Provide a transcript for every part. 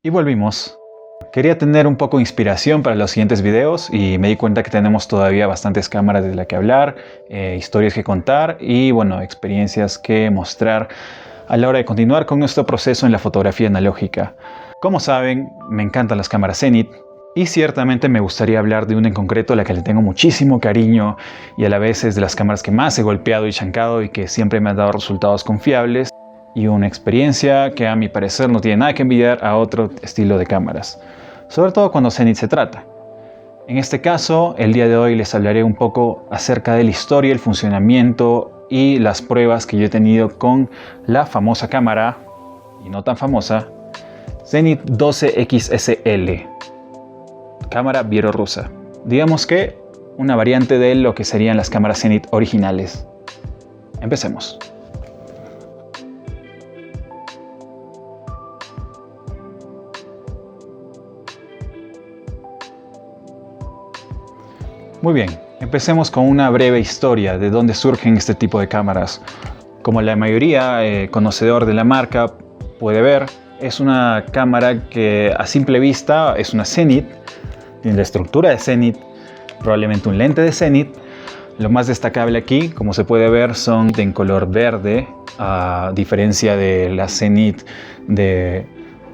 Y volvimos. Quería tener un poco de inspiración para los siguientes videos y me di cuenta que tenemos todavía bastantes cámaras de las que hablar, historias que contar y bueno, experiencias que mostrar a la hora de continuar con nuestro proceso en la fotografía analógica. Como saben, me encantan las cámaras Zenit y ciertamente me gustaría hablar de una en concreto a la que le tengo muchísimo cariño y a la vez es de las cámaras que más he golpeado y chancado y que siempre me han dado resultados confiables y una experiencia que a mi parecer no tiene nada que envidiar a otro estilo de cámaras, sobre todo cuando Zenit se trata. En este caso, el día de hoy les hablaré un poco acerca de la historia, el funcionamiento y las pruebas que yo he tenido con la famosa cámara, y no tan famosa, Zenit 12XSL, cámara bielorrusa. Digamos que una variante de lo que serían las cámaras Zenit originales. Empecemos. Muy bien, empecemos con una breve historia de dónde surgen este tipo de cámaras. Como la mayoría conocedor de la marca puede ver, es una cámara que a simple vista es una Zenit, tiene la estructura de Zenit, probablemente un lente de Zenit. Lo más destacable aquí, como se puede ver, son en color verde, a diferencia de la Zenit de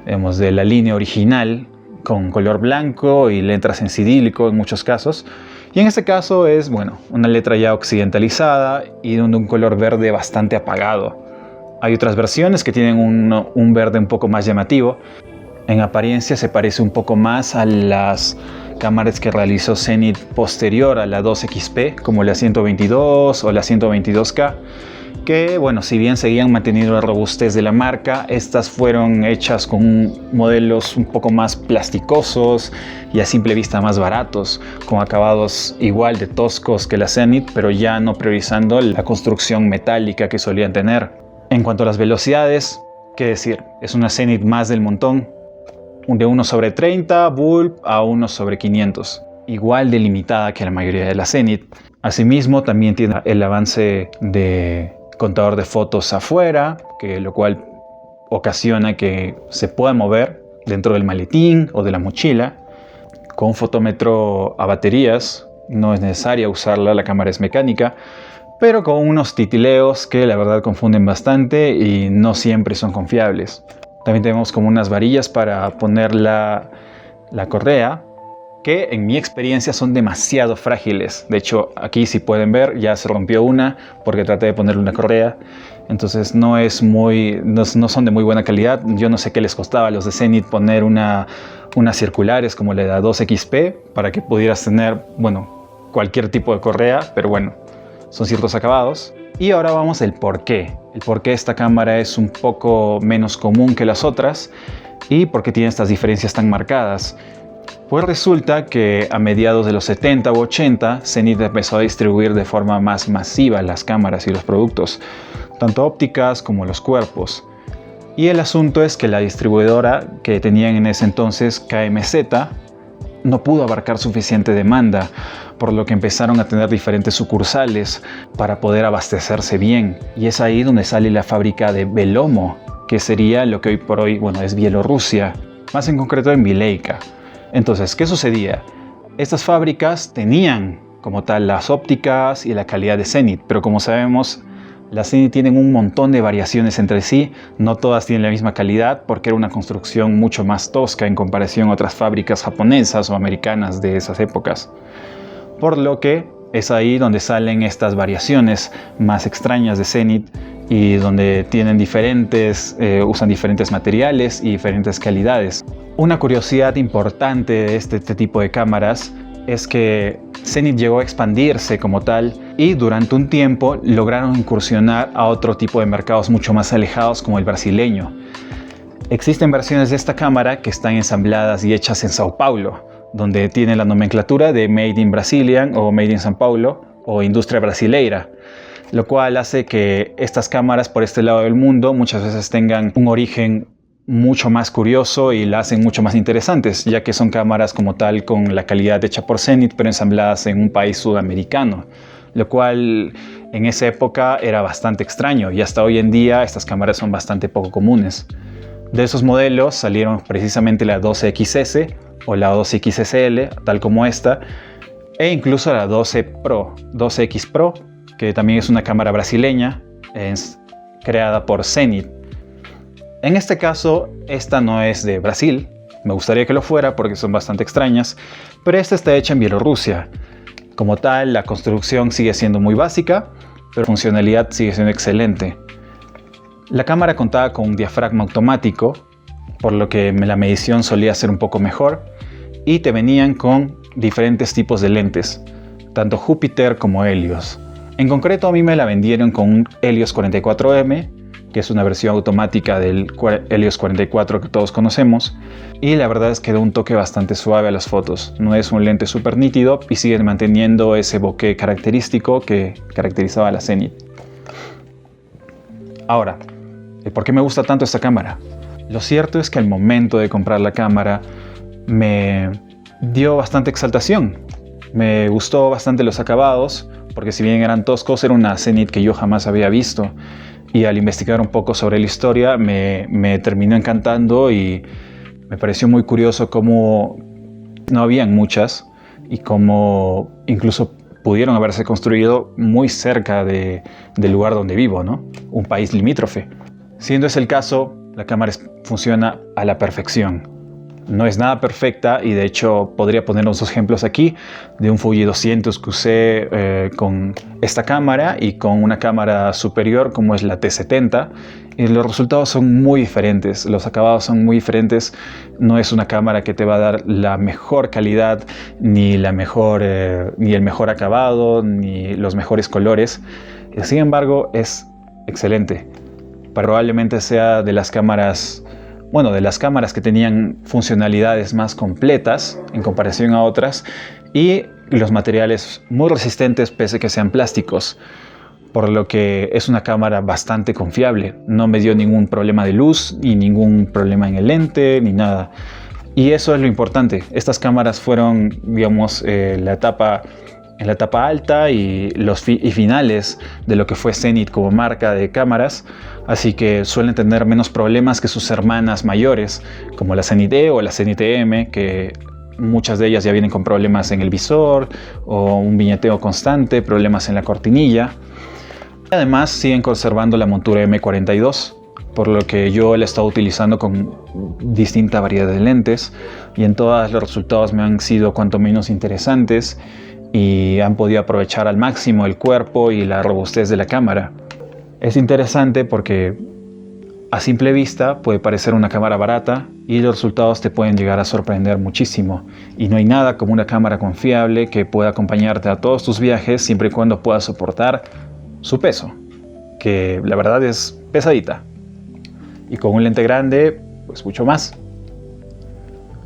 la línea original, con color blanco y letras en cirílico en muchos casos. Y en este caso es, bueno, una letra ya occidentalizada y de un color verde bastante apagado. Hay otras versiones que tienen un verde un poco más llamativo. En apariencia se parece un poco más a las cámaras que realizó Zenit posterior a la 2XP, como la 122 o la 122K, que, bueno, si bien seguían manteniendo la robustez de la marca, estas fueron hechas con modelos un poco más plasticosos y a simple vista más baratos, con acabados igual de toscos que la Zenit, pero ya no priorizando la construcción metálica que solían tener. En cuanto a las velocidades, qué decir, es una Zenit más del montón, de 1/30 bulb a 1/500, igual de limitada que la mayoría de las Zenit. Asimismo, también tiene el avance de contador de fotos afuera, lo cual ocasiona que se pueda mover dentro del maletín o de la mochila. Con un fotómetro a baterías, no es necesaria usarla, la cámara es mecánica, pero con unos titileos que la verdad confunden bastante y no siempre son confiables. También tenemos como unas varillas para poner la correa, que en mi experiencia son demasiado frágiles. De hecho, aquí si pueden ver ya se rompió una porque traté de ponerle una correa. Entonces no son de muy buena calidad. Yo no sé qué les costaba a los de Zenit poner unas circulares como la de 2XP para que pudieras tener, bueno, cualquier tipo de correa, pero bueno, son ciertos acabados. Y ahora vamos al por qué. El por qué esta cámara es un poco menos común que las otras y por qué tiene estas diferencias tan marcadas. Pues resulta que a mediados de los 70 u 80, Zenit empezó a distribuir de forma más masiva las cámaras y los productos, tanto ópticas como los cuerpos. Y el asunto es que la distribuidora que tenían en ese entonces, KMZ, no pudo abarcar suficiente demanda, por lo que empezaron a tener diferentes sucursales para poder abastecerse bien. Y es ahí donde sale la fábrica de Belomo, que sería lo que hoy por hoy, bueno, es Bielorrusia, más en concreto en Vileika. Entonces, ¿qué sucedía? Estas fábricas tenían como tal las ópticas y la calidad de Zenit, pero como sabemos, las Zenit tienen un montón de variaciones entre sí, no todas tienen la misma calidad porque era una construcción mucho más tosca en comparación a otras fábricas japonesas o americanas de esas épocas. Por lo que es ahí donde salen estas variaciones más extrañas de Zenit y donde usan diferentes materiales y diferentes calidades. Una curiosidad importante de este tipo de cámaras es que Zenit llegó a expandirse como tal y durante un tiempo lograron incursionar a otro tipo de mercados mucho más alejados como el brasileño. Existen versiones de esta cámara que están ensambladas y hechas en Sao Paulo, donde tiene la nomenclatura de Made in Brazilian o Made in São Paulo o Industria Brasileira, lo cual hace que estas cámaras por este lado del mundo muchas veces tengan un origen mucho más curioso y la hacen mucho más interesantes, ya que son cámaras como tal con la calidad hecha por Zenit, pero ensambladas en un país sudamericano, lo cual en esa época era bastante extraño y hasta hoy en día estas cámaras son bastante poco comunes. De esos modelos salieron precisamente la 12XS o la 12XSL, tal como esta, e incluso la 12X Pro, que también es una cámara brasileña, creada por Zenit. En este caso, esta no es de Brasil, me gustaría que lo fuera porque son bastante extrañas, pero esta está hecha en Bielorrusia. Como tal, la construcción sigue siendo muy básica, pero la funcionalidad sigue siendo excelente. La cámara contaba con un diafragma automático, por lo que la medición solía ser un poco mejor, y te venían con diferentes tipos de lentes, tanto Jupiter como Helios. En concreto, a mí me la vendieron con un Helios 44M, que es una versión automática del Helios 44 que todos conocemos, y la verdad es que da un toque bastante suave a las fotos. No es un lente súper nítido y sigue manteniendo ese bokeh característico que caracterizaba a la Zenit. Ahora, ¿por qué me gusta tanto esta cámara? Lo cierto es que al momento de comprar la cámara me dio bastante exaltación. Me gustó bastante los acabados, porque si bien eran toscos, era una Zenit que yo jamás había visto. Y al investigar un poco sobre la historia me terminó encantando y me pareció muy curioso cómo no habían muchas y cómo incluso pudieron haberse construido muy cerca del lugar donde vivo, ¿no? Un país limítrofe. Siendo ese el caso, la cámara funciona a la perfección. No es nada perfecta y de hecho podría poner unos ejemplos aquí de un Fuji 200 que usé con esta cámara y con una cámara superior como es la T70, y los resultados son muy diferentes, los acabados son muy diferentes. No es una cámara que te va a dar la mejor calidad, ni el mejor acabado, ni los mejores colores. Sin embargo, es excelente. Probablemente sea de las cámaras que tenían funcionalidades más completas en comparación a otras, y los materiales muy resistentes pese a que sean plásticos, por lo que es una cámara bastante confiable. No me dio ningún problema de luz, ni ningún problema en el lente, ni nada. Y eso es lo importante. Estas cámaras fueron, digamos, en la etapa alta y finales de lo que fue Zenit como marca de cámaras, así que suelen tener menos problemas que sus hermanas mayores, como la Zenit E o la Zenit M, que muchas de ellas ya vienen con problemas en el visor o un viñeteo constante, problemas en la cortinilla. Además, siguen conservando la montura M42, por lo que yo la he estado utilizando con distinta variedad de lentes y en todas los resultados me han sido cuanto menos interesantes y han podido aprovechar al máximo el cuerpo y la robustez de la cámara. Es interesante porque a simple vista puede parecer una cámara barata y los resultados te pueden llegar a sorprender muchísimo, y no hay nada como una cámara confiable que pueda acompañarte a todos tus viajes siempre y cuando pueda soportar su peso, que la verdad es pesadita, y con un lente grande pues mucho más.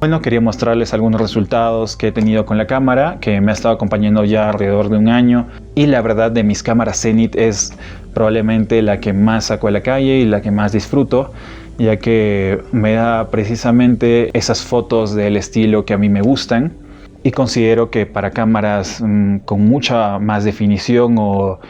Bueno, quería mostrarles algunos resultados que he tenido con la cámara, que me ha estado acompañando ya alrededor de un año, y la verdad, de mis cámaras Zenit es probablemente la que más saco a la calle y la que más disfruto, ya que me da precisamente esas fotos del estilo que a mí me gustan, y considero que para cámaras con mucha más definición o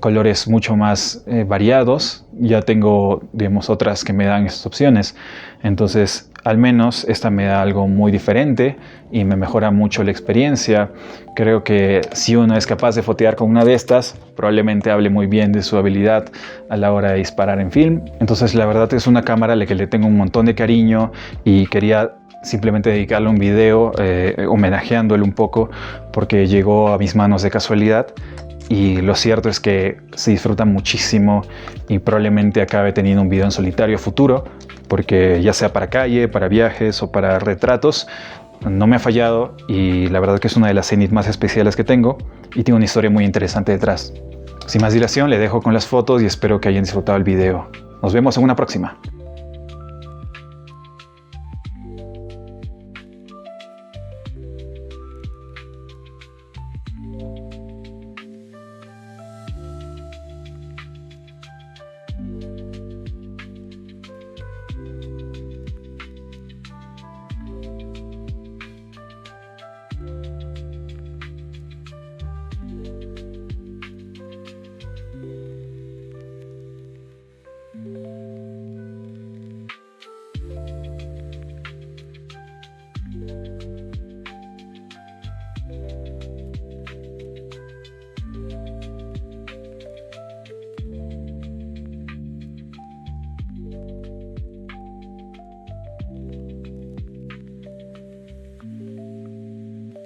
colores mucho más variados, ya tengo, digamos, otras que me dan estas opciones. Entonces, al menos esta me da algo muy diferente y me mejora mucho la experiencia. Creo que si uno es capaz de fotear con una de estas, probablemente hable muy bien de su habilidad a la hora de disparar en film. Entonces, la verdad es una cámara a la que le tengo un montón de cariño y quería simplemente dedicarle un video homenajeándole un poco porque llegó a mis manos de casualidad. Y lo cierto es que se disfruta muchísimo y probablemente acabe teniendo un video en solitario futuro, porque ya sea para calle, para viajes o para retratos, no me ha fallado, y la verdad que es una de las Zenit más especiales que tengo y tiene una historia muy interesante detrás. Sin más dilación, le dejo con las fotos y espero que hayan disfrutado el video. Nos vemos en una próxima.